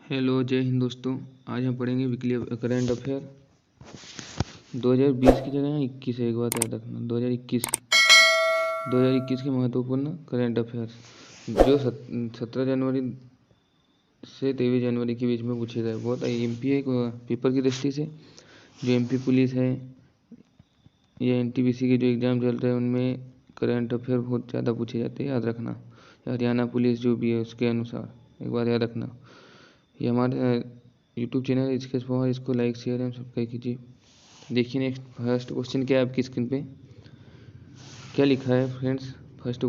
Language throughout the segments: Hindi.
हेलो, जय हिंद दोस्तों। आज हम पढ़ेंगे वीकली करंट अफेयर 2020 की जगह 21 है। एक बात याद रखना, 2021 के महत्वपूर्ण करंट अफेयर जो 17 जनवरी से 23 जनवरी के बीच में पूछे गए। बहुत एमपी है पेपर की दृष्टि से। जो एमपी पुलिस है या एनटीपीसी के जो एग्ज़ाम चल रहे हैं उनमें करंट अफेयर बहुत ज़्यादा पूछे जाते हैं, याद रखना। हरियाणा पुलिस जो भी है उसके अनुसार एक बात याद रखना। ये हमारे यूट्यूब चैनल है स्केच पावर, इसको लाइक शेयर एंड सब्सक्राइब कीजिए। देखिए नेक्स्ट फर्स्ट क्वेश्चन क्या है आपकी स्क्रीन पे, क्या लिखा है फ्रेंड्स। फर्स्ट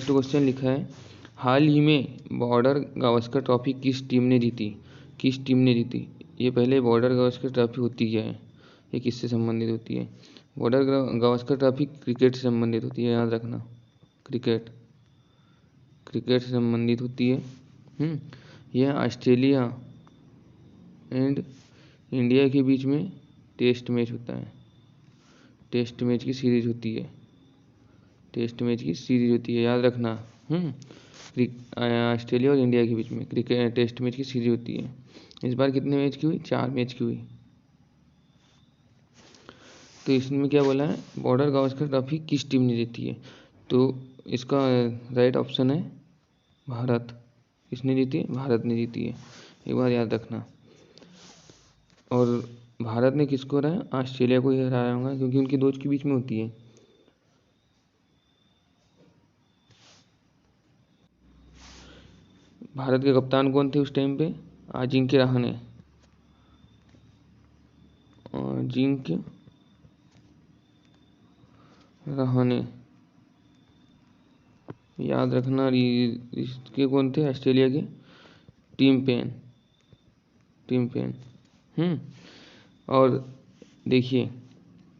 क्वेश्चन लिखा है, हाल ही में बॉर्डर गावस्कर ट्रॉफी किस टीम ने जीती। ये पहले बॉर्डर गावस्कर ट्रॉफी होती क्या है, ये किससे संबंधित होती है। बॉर्डर गावस्कर ट्रॉफी क्रिकेट से संबंधित होती है, याद रखना। क्रिकेट से संबंधित होती है। यह ऑस्ट्रेलिया एंड इंडिया के बीच में टेस्ट मैच होता है। टेस्ट मैच की सीरीज होती है, याद रखना। ऑस्ट्रेलिया और इंडिया के बीच में क्रिकेट टेस्ट मैच की सीरीज होती है। इस बार कितने मैच की हुई, 4 मैच की हुई। तो इसमें क्या बोला है, बॉर्डर गावस्कर ट्रॉफी किस टीम ने जीती है। तो इसका राइट ऑप्शन है भारत। किसने जीती है, भारत ने जीती है, एक बार याद रखना। और भारत ने किसको हराया, ऑस्ट्रेलिया को ही हराया होगा, क्योंकि उनकी दोस्त के बीच में होती है। भारत के कप्तान कौन थे उस टाइम पे, अजिंक्य रहाणे, याद रखना। इसके कौन थे, ऑस्ट्रेलिया के टिम पेन। और देखिए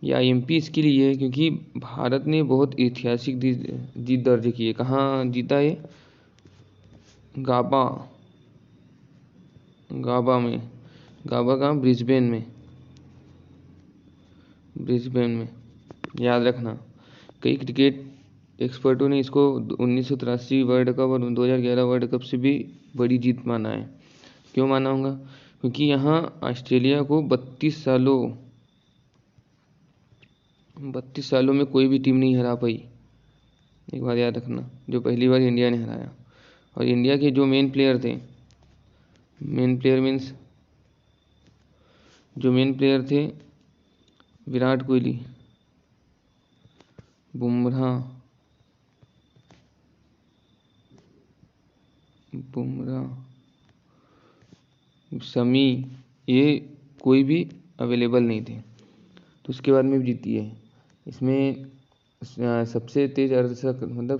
ये आईएमपी इसके लिए है क्योंकि भारत ने बहुत ऐतिहासिक जीत दर्ज की है। कहाँ जीता है, गाबा कहाँ, ब्रिस्बेन में, याद रखना। कई क्रिकेट एक्सपर्टों ने इसको 1983 वर्ल्ड कप और 2011 वर्ल्ड कप से भी बड़ी जीत माना है। क्यों माना होगा, क्योंकि यहाँ ऑस्ट्रेलिया को 32 सालों में कोई भी टीम नहीं हरा पाई, एक बार याद रखना। जो पहली बार इंडिया ने हराया। और इंडिया के जो मेन प्लेयर थे विराट कोहली, बुमराह, शमी, ये कोई भी अवेलेबल नहीं थे। तो उसके बाद में भी जीती है। इसमें सबसे तेज अर्धशतक, मतलब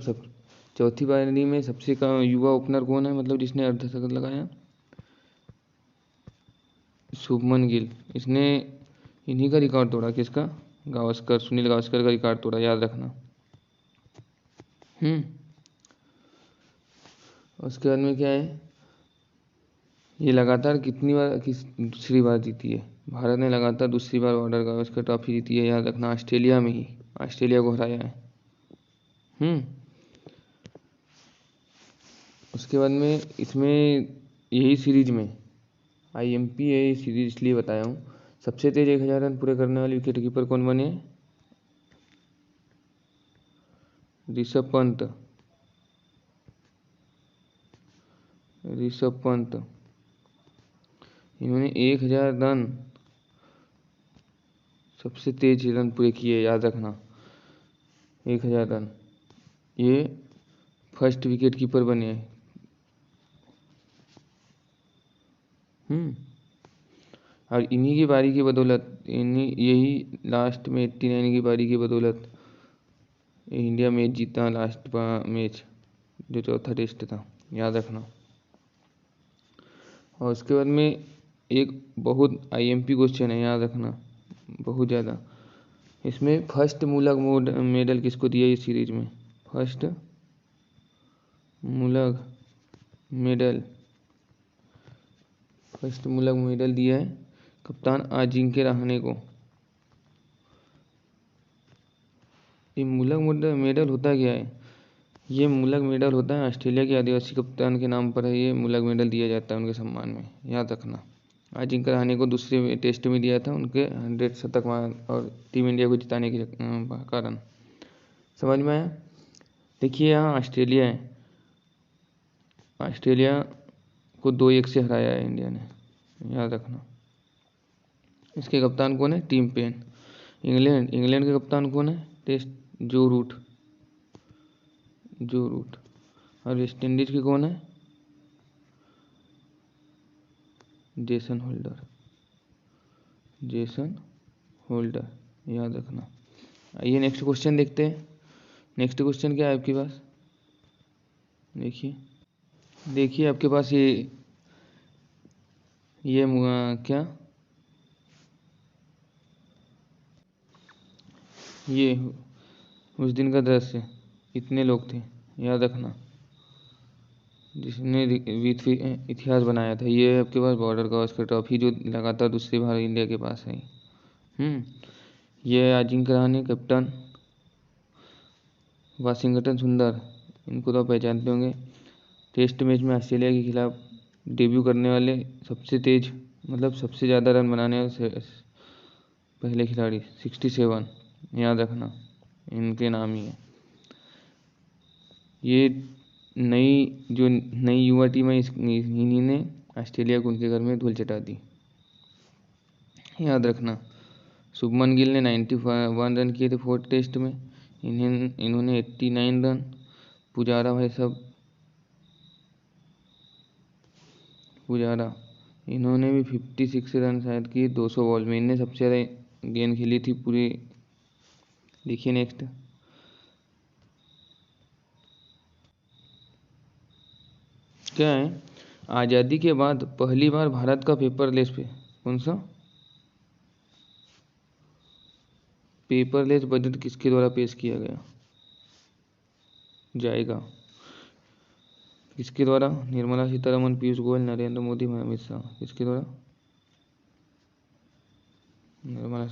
चौथी पारी में सबसे युवा ओपनर कौन है, मतलब जिसने अर्धशतक लगाया, शुभमन गिल। इसने इन्हीं का रिकॉर्ड तोड़ा, किसका, सुनील गावस्कर का रिकॉर्ड तोड़ा, याद रखना। उसके बाद में क्या है, ये लगातार दूसरी बार जीती है। भारत ने लगातार दूसरी बार बॉर्डर गावस्कर ट्रॉफी जीती है, याद रखना। ऑस्ट्रेलिया को हराया है। उसके बाद में इसमें यही सीरीज में आईएमपी है, ये सीरीज इसलिए बताया हूँ। सबसे तेज 1000 रन पूरे करने वाले विकेट कीपर कौन बने, ऋषभ पंत। इन्होंने 1000 रन, सबसे तेज रन पूरे किए, याद रखना। 1000 रन, ये फर्स्ट विकेट कीपर बने हैं। और इन्हीं की पारी की बदौलत, यही लास्ट में 89 की पारी की बदौलत इंडिया मैच जीता, लास्ट मैच जो चौथा टेस्ट था, याद रखना। और उसके बाद में एक बहुत आईएमपी क्वेश्चन है, याद रखना, बहुत ज़्यादा। इसमें फर्स्ट मूलक मेडल किसको दिया इस सीरीज में, फर्स्ट मूलक मेडल दिया है कप्तान अजिंक्य रहाणे को। ये मूलक मेडल होता क्या है, ये मुलक मेडल होता है ऑस्ट्रेलिया के आदिवासी कप्तान के नाम पर है, ये मुलक मेडल दिया जाता है उनके सम्मान में, याद रखना। अजिंक्य रहाणे को दूसरे टेस्ट में दिया था उनके 100 शतक और टीम इंडिया को जिताने के कारण। समझ में आया। देखिए यहाँ ऑस्ट्रेलिया है, ऑस्ट्रेलिया को 2-1 से हराया है इंडिया ने, याद रखना। इसके कप्तान कौन है? Tim Paine. इंग्लैंड के कप्तान कौन है? टेस्ट जो रूट। और वेस्ट इंडीज के कौन है? जेसन होल्डर, याद रखना। आइए नेक्स्ट क्वेश्चन देखते हैं। नेक्स्ट क्वेश्चन क्या है आपके पास? देखिए आपके पास ये क्या ये उस दिन का दृश्य, इतने लोग थे, याद रखना, जिसने इतिहास बनाया था। ये आपके पास बॉर्डर गावस्कर ट्रॉफी जो लगातार दूसरी बार इंडिया के पास है। ये अजिंक्य रहाणे कैप्टन, वाशिंगटन सुंदर, इनको तो पहचानते होंगे। टेस्ट मैच में ऑस्ट्रेलिया के खिलाफ डेब्यू करने वाले सबसे तेज, मतलब सबसे ज़्यादा रन बनाने वाले पहले खिलाड़ी, 67, याद रखना, इनके नाम ही है। ये नई युवा टीम है, इन्हीं ने ऑस्ट्रेलिया को उनके घर में धूल चटा दी, याद रखना। शुभमन गिल ने 91 रन किए थे 4th टेस्ट में, इन्होंने 89 रन। पुजारा भाई साहब, इन्होंने भी 56 रन शायद किए 200 बॉल में। इन्हें सबसे ज़्यादा गेंद खेली थी पूरी। देखिए नेक्स्ट, क्या है? आज़ादी के बाद पहली बार भारत का पेपरलेस कौन सा पेपरलेस बजट किसके द्वारा पेश किया जाएगा? किसके द्वारा? निर्मला सीतारमन, पीयूष गोयल, नरेंद्र मोदी, अमित शाह। किसके द्वारा? निर्मला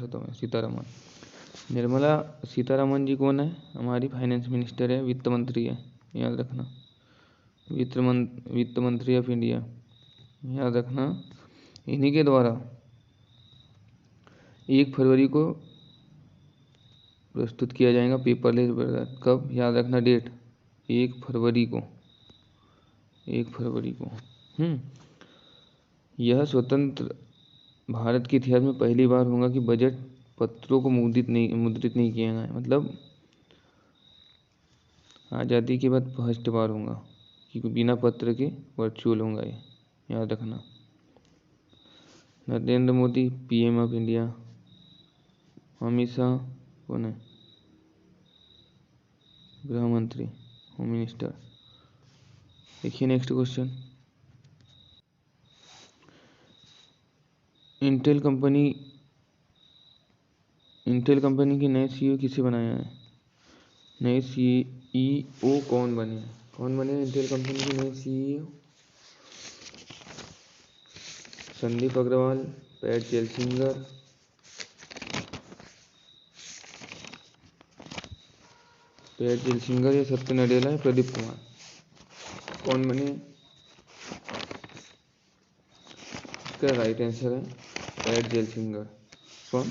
सीतारमन जी कौन है? हमारी फाइनेंस मिनिस्टर है, वित्त मंत्री है, याद रखना। वित्त मंत्री ऑफ इंडिया, याद रखना। इन्हीं के द्वारा 1 फरवरी को प्रस्तुत किया जाएगा पेपरलेस बजट। कब? याद रखना डेट, 1 फरवरी को। यह स्वतंत्र भारत के इतिहास में पहली बार होगा कि बजट पत्रों को मुद्रित नहीं किया गया है, मतलब आज़ादी के बाद फर्स्ट बार होगा कि बिना पत्र के वर्चुअल होगा ये, याद रखना। Narendra Modi PM of India, Amit Shah कौन है? गृह मंत्री, होम मिनिस्टर। देखिए नेक्स्ट क्वेश्चन, इंटेल कंपनी की नए CEO किसे बनाया है? नए CEO कौन बने इंटेल कंपनी के नए CEO? संदीप अग्रवाल, पैट जेलसिंगर, या सत्य नडेला, प्रदीप कुमार। कौन बने? इसका राइट आंसर है पैट जेलसिंगर। कौन?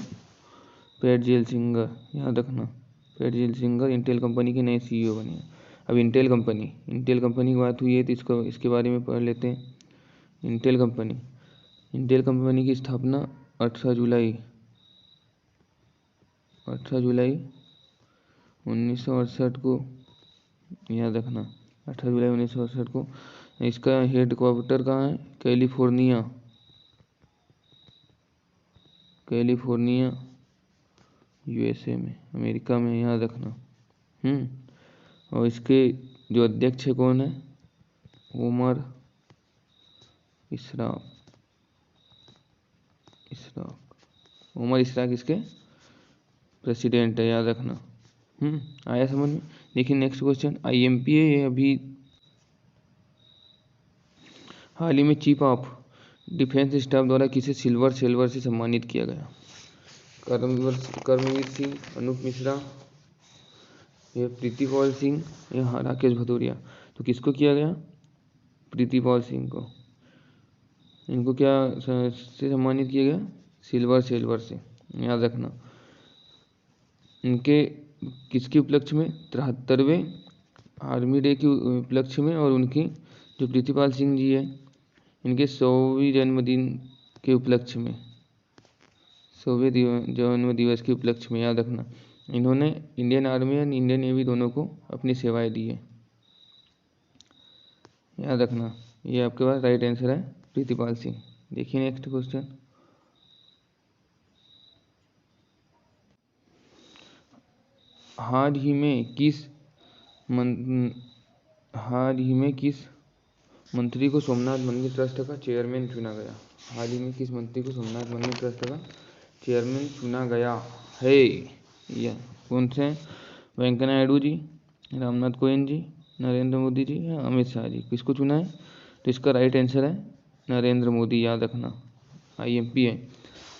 पैट जेलसिंगर, याद रखना। पैट जेलसिंगर इंटेल कंपनी के नए CEO बने हैं। अब इंटेल कंपनी की बात हुई है तो इसके बारे में पढ़ लेते हैं। इंटेल कंपनी की स्थापना 18 जुलाई 1968 को, याद रखना, 18 जुलाई 1968 को। इसका हेड क्वार्टर कहाँ है? कैलिफोर्निया USA में, अमेरिका में, याद रखना। और इसके जो अध्यक्ष है कौन है? उमर इशराक। उमर इशराक इसके प्रेसिडेंट है, याद रखना। आया समझ में? देखिए नेक्स्ट क्वेश्चन, IMPA अभी हाल ही में चीफ ऑफ डिफेंस स्टाफ द्वारा किसे सिल्वर से सम्मानित किया गया? कर्मवीर सिंह, अनूप मिश्रा, ये प्रीतिपाल सिंह, यहाँ राकेश भदौरिया। तो किसको किया गया? प्रीतिपाल सिंह को। इनको क्या से सम्मानित किया गया? सिल्वर से, याद रखना। इनके किसके उपलक्ष्य में? 73वें आर्मी डे के उपलक्ष्य में, और उनकी जो प्रीतिपाल सिंह जी है इनके 100वें जन्मदिन के उपलक्ष्य में, 100वें जन्म दिवस के उपलक्ष्य में, याद रखना। इन्होंने इंडियन आर्मी और इंडियन नेवी दोनों को अपनी सेवाएं दी है, याद रखना। ये आपके पास राइट आंसर है प्रीतिपाल सिंह। देखिए नेक्स्ट क्वेश्चन। हाल ही में किस मंत्री को सोमनाथ मंदिर ट्रस्ट का चेयरमैन चुना गया? हाल ही में किस मंत्री को सोमनाथ मंदिर ट्रस्ट का चेयरमैन चुना गया है? यह कौन से? वेंकैया नायडू जी, रामनाथ कोविंद जी, नरेंद्र मोदी जी या अमित शाह जी? किसको चुना है? तो इसका राइट आंसर है नरेंद्र मोदी, याद रखना। IMP है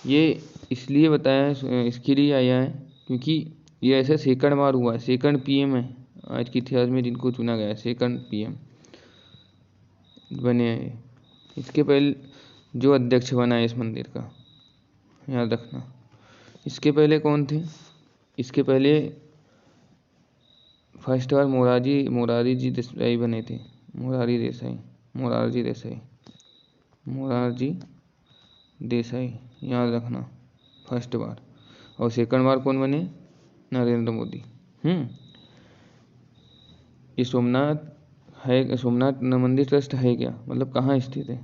ये, इसलिए बताया है, इसके लिए आया है क्योंकि ये ऐसा सेकंड बार हुआ है, सेकंड PM है आज के इतिहास में जिनको चुना गया है, सेकंड PM बने हैं। इसके पहले जो अध्यक्ष बना है इस मंदिर का, याद रखना। इसके पहले कौन थे? इसके पहले फर्स्ट बार मोरारी जी देसाई बने थे। मोरारजी देसाई, याद रखना, फर्स्ट बार। और सेकंड बार कौन बने? नरेंद्र मोदी। ये सोमनाथ मंदिर ट्रस्ट है क्या? मतलब कहाँ स्थित है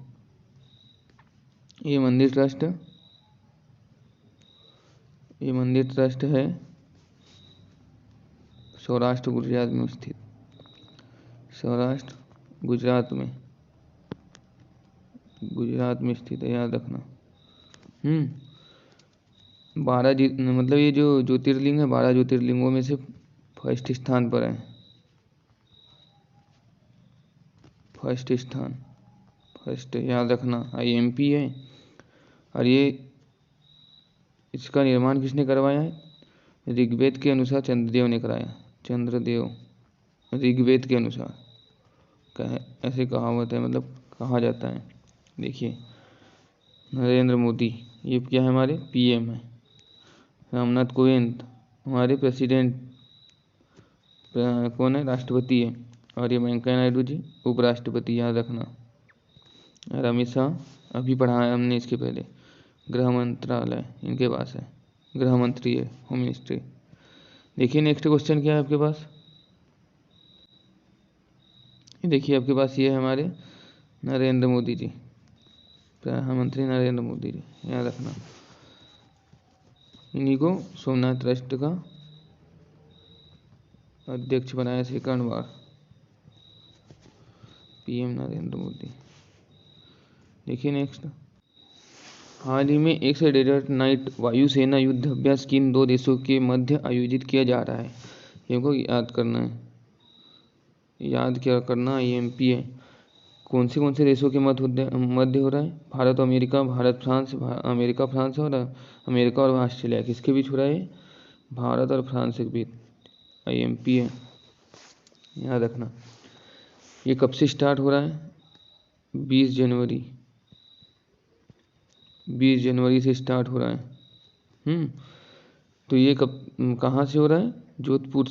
ये मंदिर ट्रस्ट है सौराष्ट्र गुजरात में स्थित, गुजरात में स्थित है, याद रखना। 12 मतलब ये जो ज्योतिर्लिंग है 12 ज्योतिर्लिंगों में से फर्स्ट स्थान पर है, फर्स्ट, याद रखना। IMP है। और ये इसका निर्माण किसने करवाया है? ऋग्वेद के अनुसार चंद्रदेव ने कराया। ऋग्वेद के अनुसार ऐसे कहावत है, मतलब कहा जाता है। देखिए नरेंद्र मोदी ये क्या है? हमारे PM है। रामनाथ कोविंद हमारे प्रेसिडेंट कौन है? राष्ट्रपति है। और ये वेंकैया नायडू जी उपराष्ट्रपति, याद रखना। और अमित शाह अभी पढ़ा है हमने इसके पहले, गृह मंत्रालय इनके पास है, गृह मंत्री है, होम मिनिस्ट्री। देखिए नेक्स्ट क्वेश्चन क्या है आपके पास। देखिए आपके पास ये है हमारे नरेंद्र मोदी जी, प्रधानमंत्री नरेंद्र मोदी जी, याद रखना। इन्हीं को सोमनाथ ट्रस्ट का अध्यक्ष बनाया सेकंड बार, PM नरेंद्र मोदी। देखिए नेक्स्ट। हाल ही में 1 से 1.5 नाइट वायुसेना युद्ध अभ्यास किन 2 देशों के मध्य आयोजित किया जा रहा है? इनको याद करना है, IMP है। कौन से देशों के मध्य हो रहा है? भारत अमेरिका, अमेरिका फ्रांस और अमेरिका और ऑस्ट्रेलिया, किसके बीच हो रहा है? भारत और फ्रांस के बीच, IMP है, याद रखना। ये कब से स्टार्ट हो रहा है? 20 जनवरी से स्टार्ट हो रहा है। तो ये कहाँ से हो रहा है? जोधपुर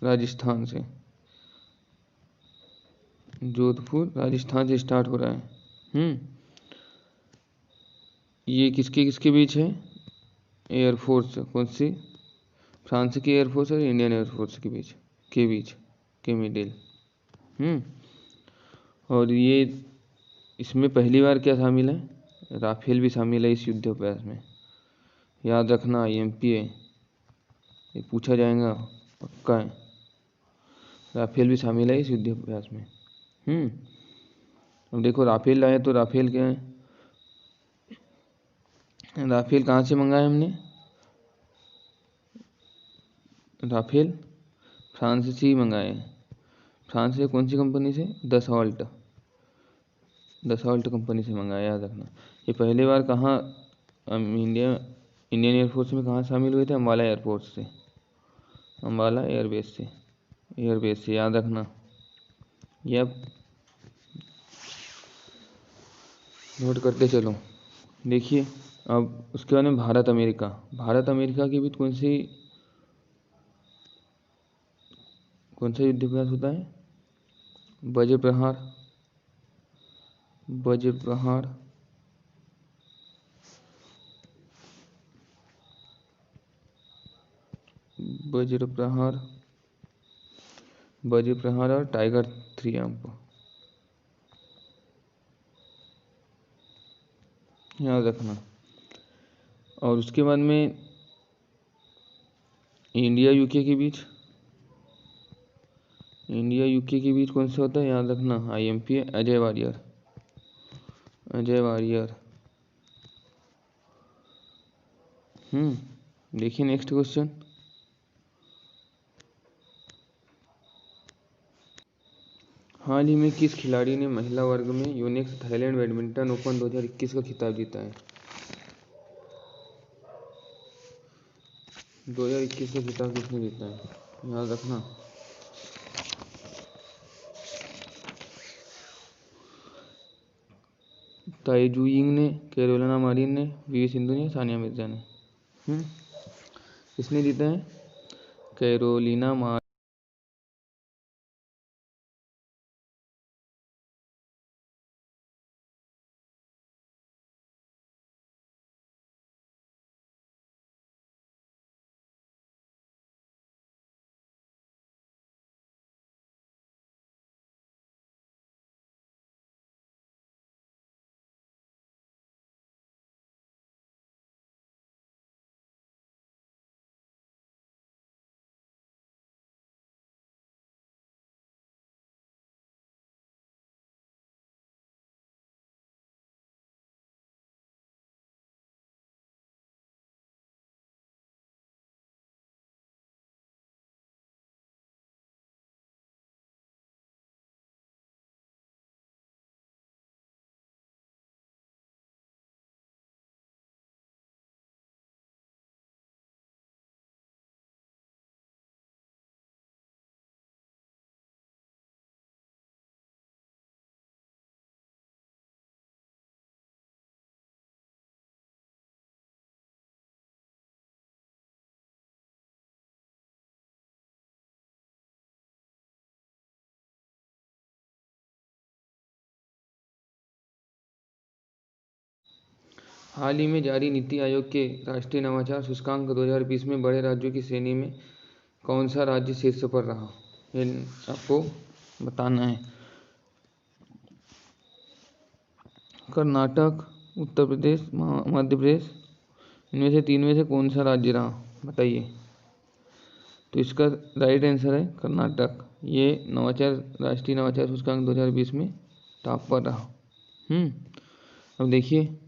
राजस्थान से स्टार्ट हो रहा है। ये किसके बीच है? एयरफोर्स, कौन सी? फ्रांस की एयरफोर्स और इंडियन एयरफोर्स के बीच के मिडिल। और ये इसमें पहली बार क्या शामिल है? राफेल भी शामिल है इस युद्धाभ्यास में, याद रखना। IMP है, ये पूछा जाएगा, पक्का है। राफेल भी शामिल है इस युद्धाभ्यास में। अब देखो राफेल आया तो राफेल क्या है? राफेल कहाँ से मंगाया हमने? राफेल फ्रांस से ही मंगाए। फ्रांस से कौन सी कंपनी से? दसॉल्ट कंपनी से मंगाया, याद रखना। ये पहली बार कहाँ इंडिया इंडियन एयरफोर्स में कहाँ शामिल हुए थे? अम्बाला एयरफोर्स से, अम्बाला एयरबेस से याद रखना। ये आप नोट करते चलो। देखिए अब उसके बाद में भारत अमेरिका के बीच कौन सा युद्ध अभ्यास होता है? वज्र प्रहार, वज्र प्रहार, वज्र प्रहार, वज्र प्रहार और टाइगर थ्रियम्फ याद रखना। और उसके बाद में इंडिया यूके के बीच कौन सा होता है? याद रखना IMP अजय वारियर, अजय वारियर। देखिए नेक्स्ट क्वेश्चन। हाल ही में किस खिलाड़ी ने महिला वर्ग में यूनिक्स थाईलैंड बैडमिंटन ओपन 2021 का खिताब जीता है? 2021 का खिताब किसने जीता है? याद रखना। ताई जू यिंग ने, कैरोलिना मारिन ने, PV सिंधु ने, सानिया मिर्जा ने। किसने जीता है? कैरोलिना मारिन, हाल ही में जारी नीति आयोग के राष्ट्रीय नवाचार सूचकांक 2020 में बड़े राज्यों की श्रेणी में कौन सा राज्य शीर्ष पर रहा? ये आपको बताना है। कर्नाटक, उत्तर प्रदेश, मध्य प्रदेश, इनमें से 3 में से कौन सा राज्य रहा? बताइए। तो इसका राइट आंसर है कर्नाटक। ये राष्ट्रीय नवाचार सूचकांक 2020 में टॉप पर रहा। अब देखिए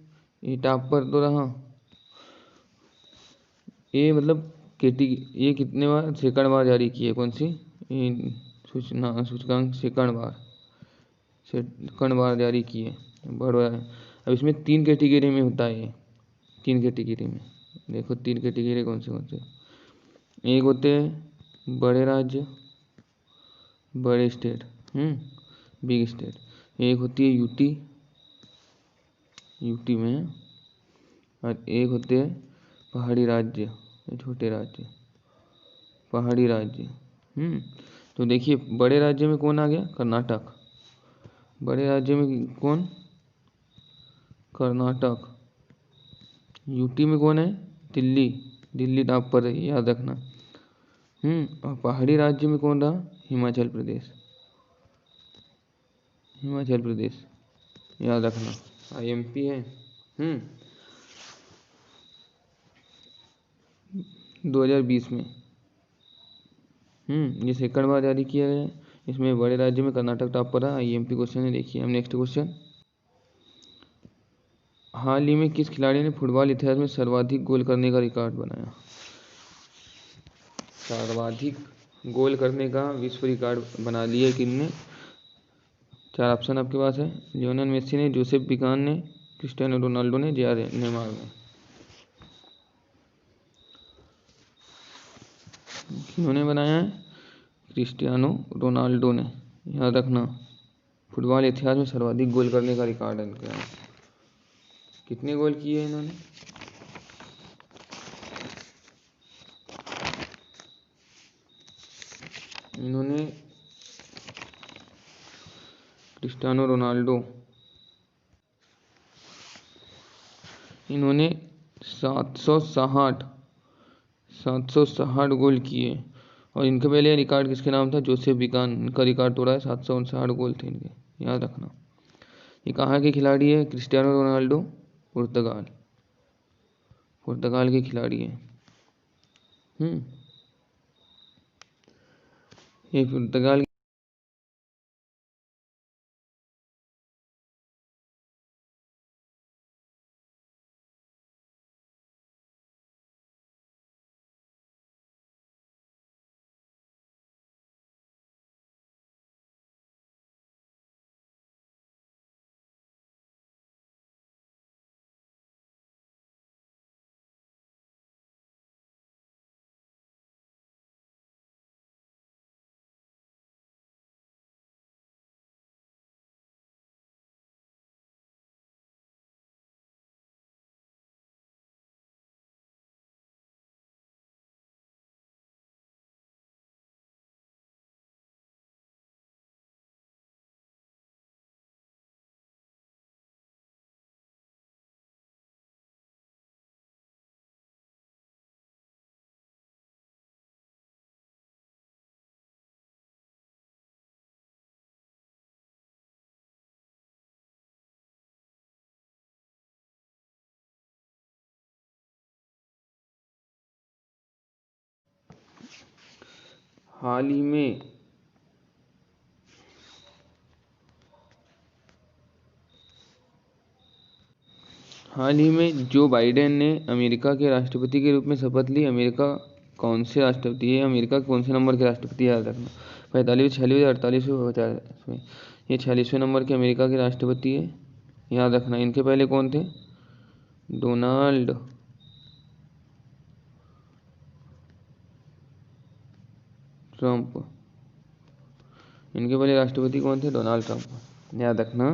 ये टॉप पर तो रहा, ये मतलब ये कितने बार सेकंड बार जारी की है? कौन सी सूचकांक सेकंड बार जारी की है, बड़ा है। अब इसमें 3 कैटेगरी में होता है ये, 3 कैटेगरी में। देखो 3 कैटेगरी कौन से? एक होते हैं बड़े राज्य, बड़े स्टेट, बिग स्टेट। एक होती है यूटी में है, और एक होते हैं पहाड़ी राज्य, छोटे राज्य, पहाड़ी राज्य। तो देखिए बड़े राज्य में कौन आ गया? कर्नाटक। बड़े राज्य में कौन? कर्नाटक। यूटी में कौन है? दिल्ली टॉप पर है, याद रखना। और पहाड़ी राज्य में कौन रहा? हिमाचल प्रदेश, याद रखना। IMP है 2020 में। ये सेकंड बार जारी किया गया है। इसमें बड़े राज्य में कर्नाटक टॉप पर रहा। IMP क्वेश्चन है। देखिए हम नेक्स्ट क्वेश्चन। हाल ही में किस खिलाड़ी ने फुटबॉल इतिहास में सर्वाधिक गोल करने का रिकॉर्ड बनाया? सर्वाधिक गोल करने का विश्व रिकॉर्ड बना लिया किसने? 4 ऑप्शन आपके पास है। लियोनेल मेसी ने, जोसेफ बिगान ने, क्रिस्टियानो रोनाल्डो ने, नेमार ने। किन्होंने बनाया है? क्रिस्टियानो रोनाल्डो ने। याद रखना, फुटबॉल इतिहास में सर्वाधिक गोल करने का रिकॉर्ड है इनका। कितने गोल किए इन्होंने? इन्होंने क्रिस्टियानो रोनाल्डो इन्होंने 760 गोल किए। और इनके पहले रिकॉर्ड किसके नाम था? जोसेफ बिकान। इनका रिकॉर्ड तोड़ा है, 759 गोल थे इनके। याद रखना। ये कहाँ के खिलाड़ी है? क्रिस्टियानो रोनाल्डो पुर्तगाल के खिलाड़ी हैं। ये पुर्तगाल हाल ही में जो बाइडेन ने अमेरिका के राष्ट्रपति के रूप में शपथ ली। अमेरिका कौन से राष्ट्रपति है? अमेरिका कौन से नंबर के राष्ट्रपति? याद रखना, 45वें, 46वें, 48वें, 50वें। ये 46वें नंबर के अमेरिका के राष्ट्रपति है। याद रखना। इनके पहले कौन थे? Donald Trump. इनके पहले राष्ट्रपति कौन थे? Donald Trump. याद रखना।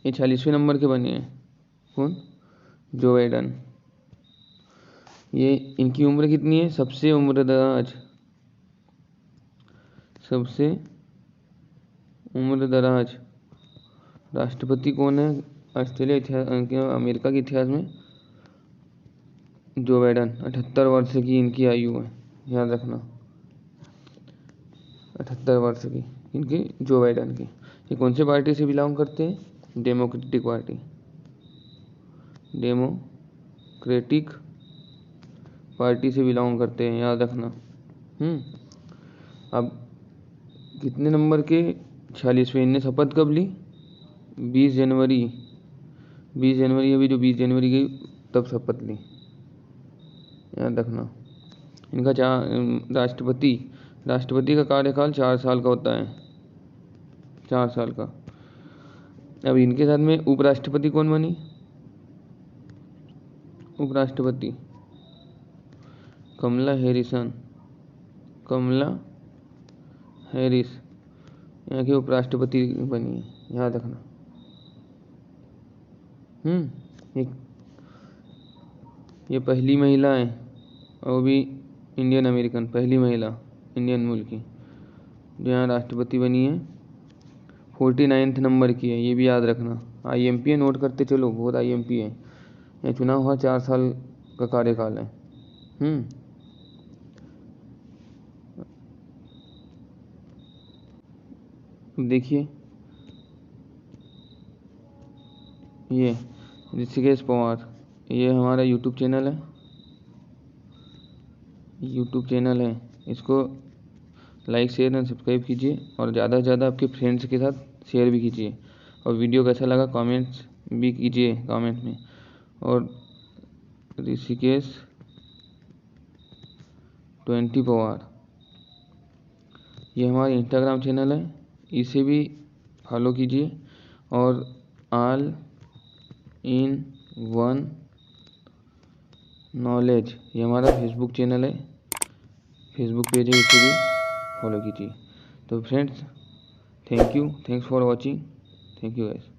ये 46वें नंबर के बने हैं। कौन? जो बाइडन। ये इनकी उम्र कितनी है? सबसे उम्रदराज राष्ट्रपति कौन है अमेरिका के इतिहास में? जो बाइडन। 78 वर्ष की इनकी आयु है। याद रखना, 78 वर्ष की इनकी, जो बाइडन की। ये कौन से पार्टी से बिलोंग करते हैं? डेमोक्रेटिक पार्टी से बिलोंग करते हैं। याद रखना। अब कितने नंबर के? 46वें। इनने शपथ कब ली? 20 जनवरी। अभी जो 20 जनवरी गई तब शपथ ली। याद रखना। इनका राष्ट्रपति का कार्यकाल 4 साल का होता है। 4 साल का। अब इनके साथ में उपराष्ट्रपति कौन बनी? उपराष्ट्रपति कमला हैरिस यहाँ की उपराष्ट्रपति बनी है। याद रखना। ये पहली महिला है, और भी इंडियन अमेरिकन, पहली महिला इंडियन मूल की जो यहाँ राष्ट्रपति बनी है। 49th नंबर की है, ये भी याद रखना। IMP नोट करते चलो, बहुत IMP है। यह चुनाव हुआ 4 साल का कार्यकाल है। देखिए, ये ऋषिकेश पवार, ये हमारा यूट्यूब चैनल है। इसको लाइक, शेयर एंड सब्सक्राइब कीजिए, और ज़्यादा से ज़्यादा आपके फ्रेंड्स के साथ शेयर भी कीजिए। और वीडियो कैसा लगा कमेंट्स भी कीजिए कमेंट में। और ऋषिकेश 20 पवार, ये हमारा इंस्टाग्राम चैनल है, इसे भी फॉलो कीजिए। और ऑल इन वन नॉलेज, ये हमारा फेसबुक चैनल है, फेसबुक पेज है, इसे भी फॉलो कीजिए। तो friends, thank you, thanks for watching, thank you guys.